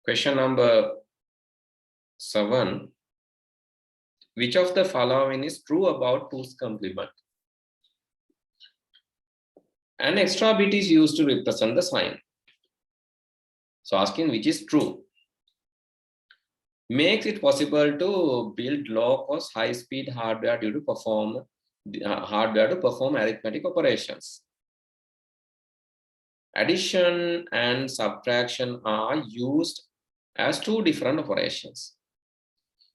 Question number 7. Which of the following is true about 2's complement? An extra bit is used to represent the sign. So asking which is true. Makes it possible to build low-cost, high-speed hardware to perform arithmetic operations. Addition and subtraction are used as two different operations,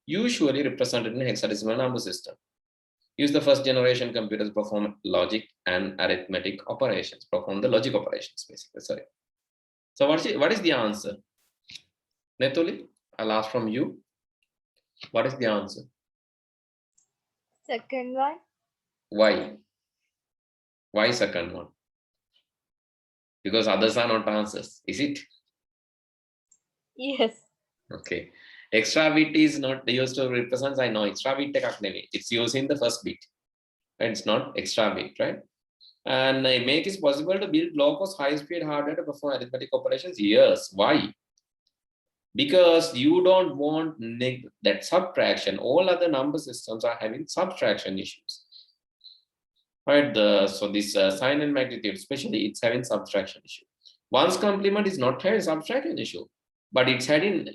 usually represented in hexadecimal number system. Use the first generation computers to perform logic and arithmetic operations, perform the logic operations basically. Sorry. So what is the answer? Netuli, I'll ask from you. What is the answer? Second one. Why? Why second one? Because others are not answers, is it? Yes. Okay. Extra bit is not used to represent, I know extra bit it's using the first bit. And it's not extra bit, right? And make it possible to build low-cost, high-speed hardware to perform arithmetic operations. Yes. Why? Because you don't want that subtraction. All other number systems are having subtraction issues. Right? So this sign and magnitude, especially, it's having subtraction issue. 1's complement is not having subtraction issue, but it's having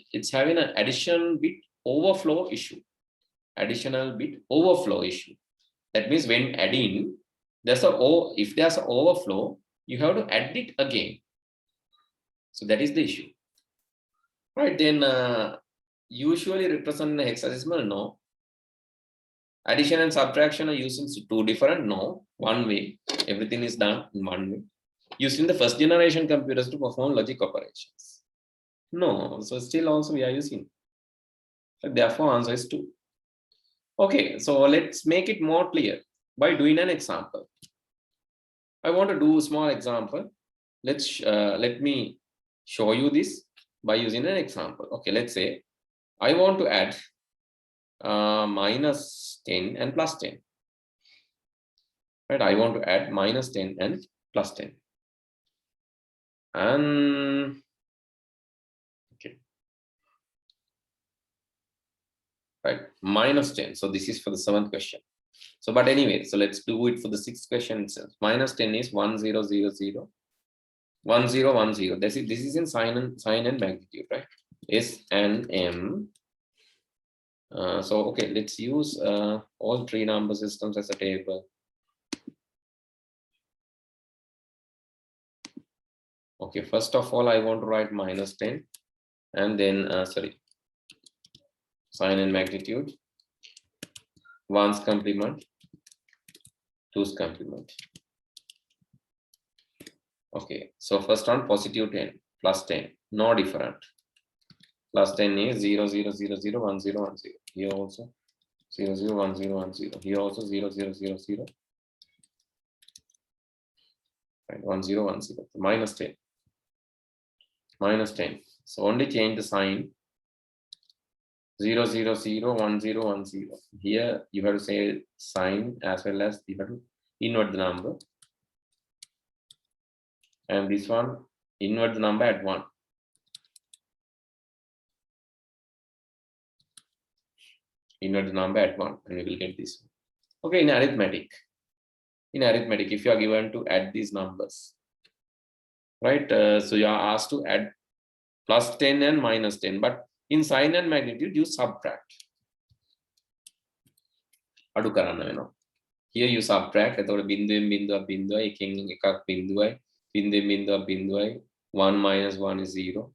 an addition bit overflow issue. Additional bit overflow issue. That means when adding, if there's an overflow, you have to add it again. So that is the issue. Right, then usually represent the hexadecimal, no. Addition and subtraction are using two different, no. One way, everything is done in one way. Using the first generation computers to perform logic operations. No, so still also we are using. So therefore answer is 2. Okay, so let's make it more clear by doing an example. I want to do a small example. Let me show you this by using an example. Okay, let's say I want to add minus 10 and plus 10. Right, I want to add minus 10 and plus 10. And okay, right, minus 10. So this is for the 7th question. So, but anyway, so let's do it for the 6th question itself. Minus 10 is 1 0 0 0 1 0 1 0. This is in sign and magnitude, right? S and M. So okay, let's use all 3 number systems as a table. Okay, first of all, I want to write minus 10 and then sign and magnitude, 1's complement, 2's complement. Okay, so first one, positive 10 plus 10, no different. Plus 10 is 0 0 0 0 1 0 1 0. Here also 0 0 1 0 1 0. Here also 0 0 0 0. Right, 1 0 1 0. Minus 10. Minus 10. So only change the sign. 0 0 0 1 0 1 0. Here you have to say sign as well as you have to invert the number. And this one, invert the number at 1. Invert the number at 1 and we will get this. Okay, in arithmetic, if you are given to add these numbers, right? So you are asked to add plus 10 and minus 10, but in sign and magnitude, you subtract. Here you subtract. 1 minus 1 is 0.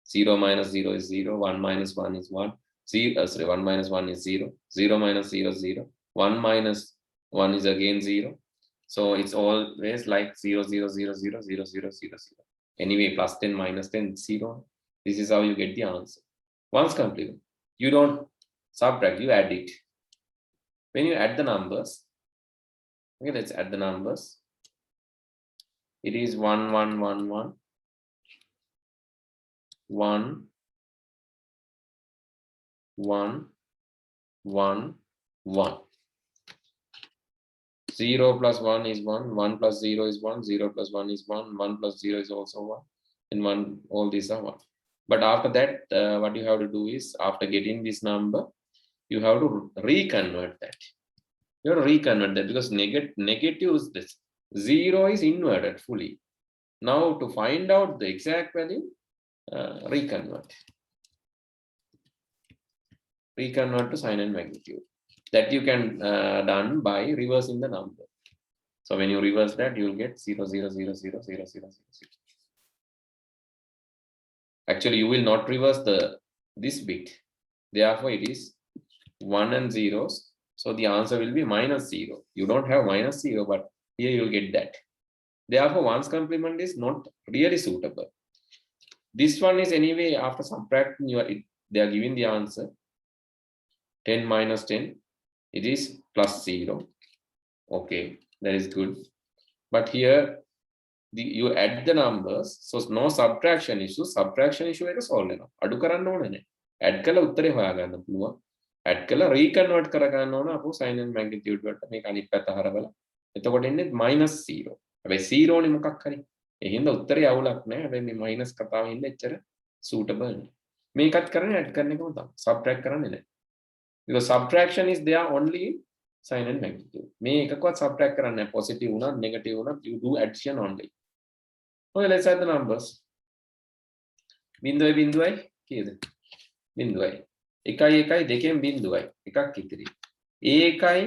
0 minus 0 is 0. 1 minus 1 is 1. 1 minus 1 is 0. 0 minus 0 is 0. 1 minus 1 is again 0. So it's always like 0, 0, 0, 0, 0, 0, 0, 0. Anyway, plus 10, minus 10, 0. This is how you get the answer. 1's complement. You don't subtract, you add it. When you add the numbers, okay, let's add the numbers. It is 1, 1, 1, 1. 1, 1, 1, 1. 0 plus 1 is 1, 1 plus 0 is 1, 0 plus 1 is 1, 1 plus 0 is also 1, and 1, all these are 1. But after that, what you have to do is, after getting this number, you have to reconvert that. You have to reconvert that because negative is this. 0 is inverted fully. Now to find out the exact value, reconvert to sign and magnitude. That you can done by reversing the number. So when you reverse that, you will get 0, 0, 0, 0, 0, 0, 0. Actually, you will not reverse this bit. Therefore, it is 1 and zeros. So the answer will be -0. You don't have -0, but here you will get that. Therefore, 1's complement is not really suitable. This one is anyway, after subtracting, they are giving the answer 10 minus 10. It is +0. Okay, that is good. But here, you add the numbers, so no subtraction issue. Subtraction issue එක solve වෙනවා. අඩු කරන්න ඕනේ නැහැ. add කළා උත්තරේ හොයාගන්න පුළුවන්. add කළා reconvert කරගන්න ඕන අපෝ sin and magnitude වලට මේක අනිත් පැත්ත හරවලා. එතකොට එන්නේ -0. හැබැයි 0 නේ මොකක් හරි. ඒ හින්දා උත්තරේ අවුලක් නැහැ. හැබැයි මේ minus කතාවේ ඉන්න එච්චර suitable නේ. මේකත් කරන්නේ add කරන එකම තමයි. subtract කරන්නේ නැහැ. Because subtraction is there only in sin and magnitude. මේ එකකවත් subtract කරන්නේ නැහැ. positive උනත් negative උනත් you do addition only. Okay, let's add the numbers. බිඳුවයි බිඳුවයි කීයද? බිඳුවයි. 1 1 2 බිඳුවයි. එකක් ඉතිරි. ඒකයි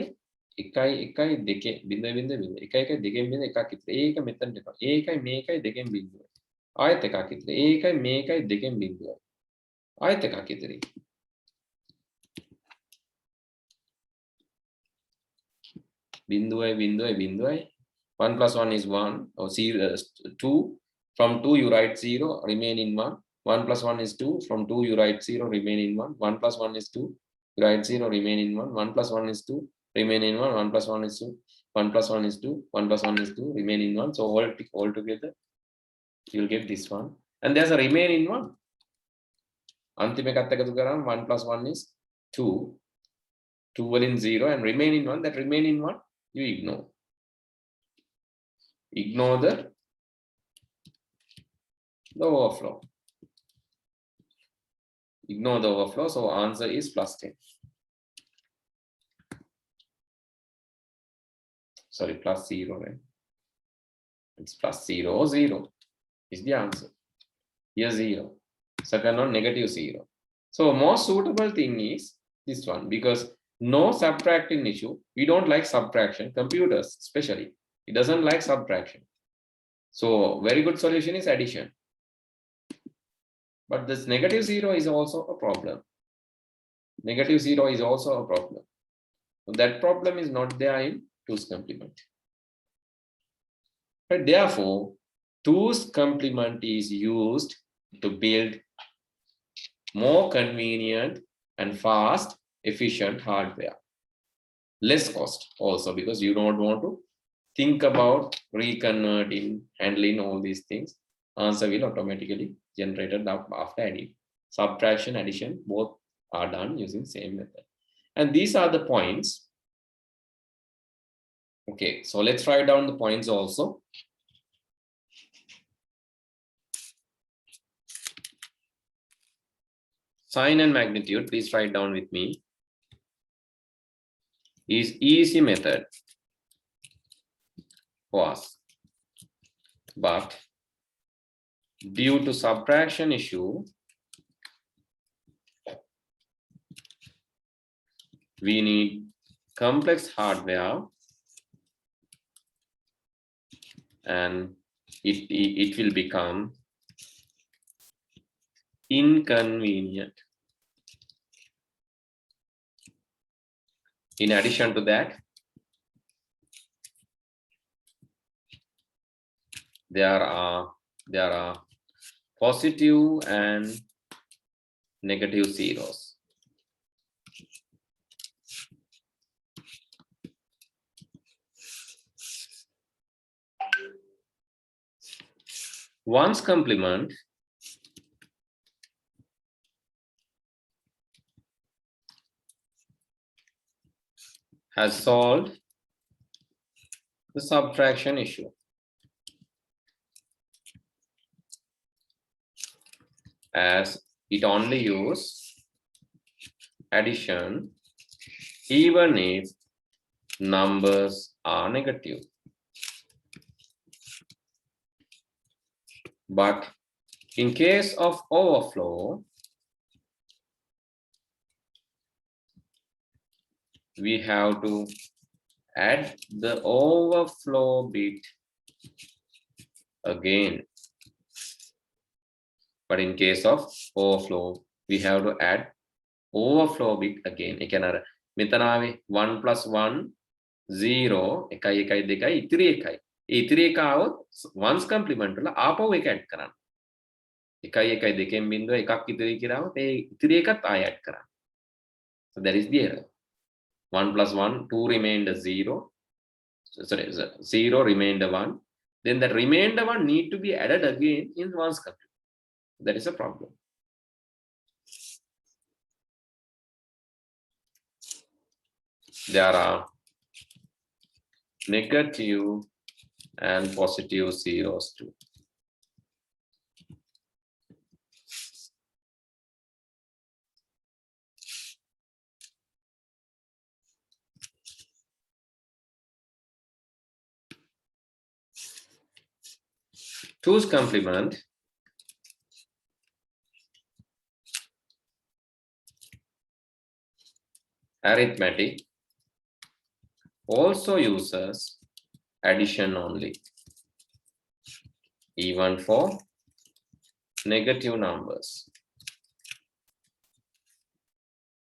1 1 2 බිඳුවයි බිඳුවයි 1 1 2 බිඳ එකක් ඉතිරි. ඒක මෙතනට එපා. ඒකයි මේකයි 2 බිඳුවයි. ආයෙත් එකක් ඉතිරි. ඒකයි මේකයි 2 බිඳුවයි. ආයෙත් එකක් ඉතිරි. බිඳුවයි බිඳුවයි බිඳුවයි 1 plus 1 is 1 or 2. From 2 you write 0, remain in 1. 1 plus 1 is 2. From 2 you write 0, remain in 1. 1 plus 1 is 2. You write 0, remain in 1. 1 plus 1 is 2, remain in 1. 1 plus 1 is 2. 1 plus 1 is 2. 1 plus 1 is 2, remain in 1. So all together you will get this one. And there's a remain in 1. අන්තිම එකත් එකතු කරාම 1 plus 1 is 2. 2 වලින් 0 and remain in 1. That remain in 1 you ignore. Ignore the overflow. Ignore the overflow. So answer is +10. Sorry, +0, right? It's +0 or 0 is the answer. Here 0. Second one, -0. So most suitable thing is this one, because no subtracting issue. We don't like subtraction. Computers especially, it doesn't like subtraction. So very good solution is addition. But this -0 is also a problem. -0 is also a problem. So that problem is not there in 2's complement. But therefore, 2's complement is used to build more convenient and fast, efficient hardware. Less cost also, because you don't want to think about reconverting, handling all these things. Answer will automatically generated after adding. Subtraction, addition, both are done using same method. And these are the points. Okay, so let's write down the points also. Sign and magnitude, please write down with me, is easy method for us. But due to subtraction issue, we need complex hardware, and it will become inconvenient. In addition to that, there are positive and negative zeros. One's complement has solved the subtraction issue. as it only use addition even if numbers are negative. But in case of overflow, we have to add the overflow bit again. But in case of overflow, we have to add overflow bit again. ඒ කියන්නේ අර මෙතන ආවේ 1 plus 1 0 1 1 2 ඉතිරි එකයි. ඒ ඉතිරි එක આવොත් ones complement වල ආපහු එක ඇඩ් කරන්න. 1 1 2 බිඳුව එකක් ඉතිරි කියලා આવොත් ඒ ඉතිරි එකත් ආයෙ ඇඩ් කරන්න. So that is the error. 1 plus 1 2 remainder 0. Sorry, 0 remainder 1. Then that remainder 1 need to be added again in ones complement. That is a problem. There are negative and positive zeros too. Two's complement arithmetic also uses addition only, even for negative numbers.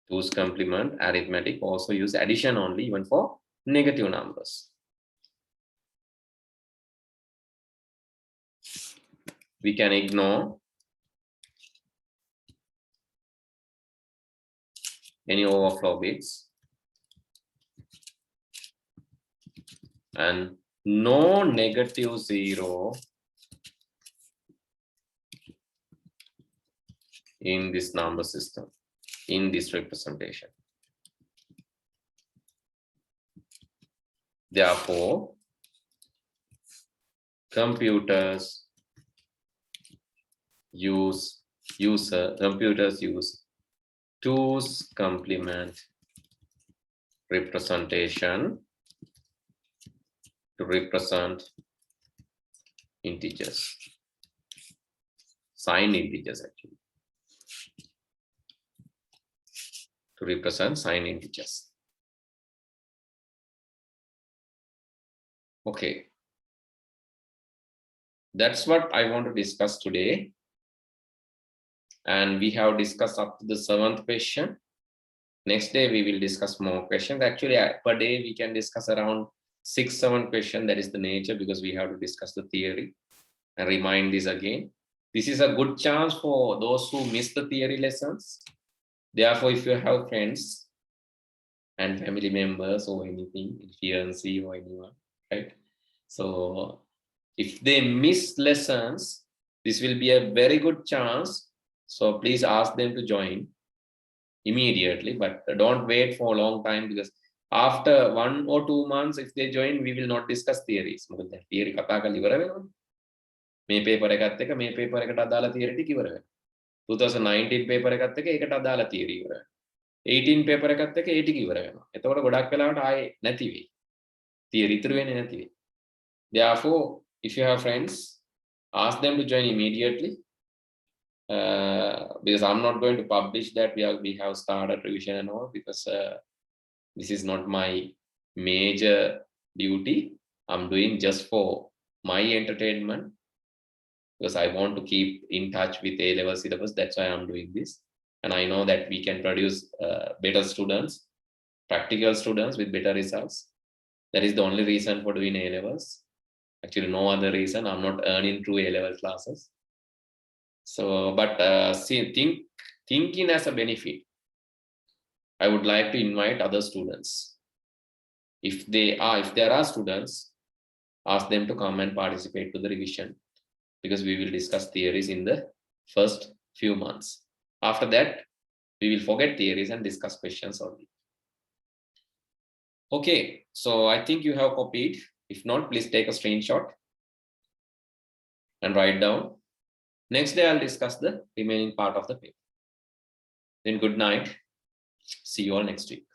Two's complement arithmetic also use addition only, even for negative numbers. We can ignore any overflow bits and no negative zero in this number system, in this representation. Therefore, computers use 2's complement representation to represent integers, signed integers actually, to represent signed integers. Okay, that's what I want to discuss today. And we have discussed up to the 7th question. Next day we will discuss more questions. Actually, per day we can discuss around 6-7 questions. That is the nature, because we have to discuss the theory and remind this again. This is a good chance for those who miss the theory lessons. Therefore, if you have friends and family members or anything, fiancé or anyone, right? So if they miss lessons, this will be a very good chance. So please ask them to join immediately, but don't wait for a long time, because after 1 or 2 months, if they join, we will not discuss theories. මොකද theory කතා කරලා ඉවර වෙනවා. මේ paper එකත් එක්ක මේ paper එකට අදාළ theory ටික ඉවර වෙනවා. 2019 paper එකත් එක්ක ඒකට අදාළ theory ඉවර වෙනවා. 18 paper එකත් එක්ක ඒ ටික ඉවර වෙනවා. එතකොට ගොඩක් වෙලාවට ආයේ නැති වෙයි. theory ඉතුරු වෙන්නේ නැති වෙයි. Therefore, if you have friends, ask them to join immediately. Because I'm not going to publish that we have started revision and all, because this is not my major duty. I'm doing just for my entertainment, because I want to keep in touch with A-level syllabus. That's why I'm doing this. And I know that we can produce better students, practical students with better results. That is the only reason for doing A-levels. Actually, no other reason. I'm not earning through A-level classes. So, but thinking as a benefit, I would like to invite other students. If there are students, ask them to come and participate to the revision, because we will discuss theories in the first few months. After that, we will forget theories and discuss questions only. Okay, so I think you have copied. If not, please take a screenshot and write down. Next day, I'll discuss the remaining part of the paper. Then good night. See you all next week.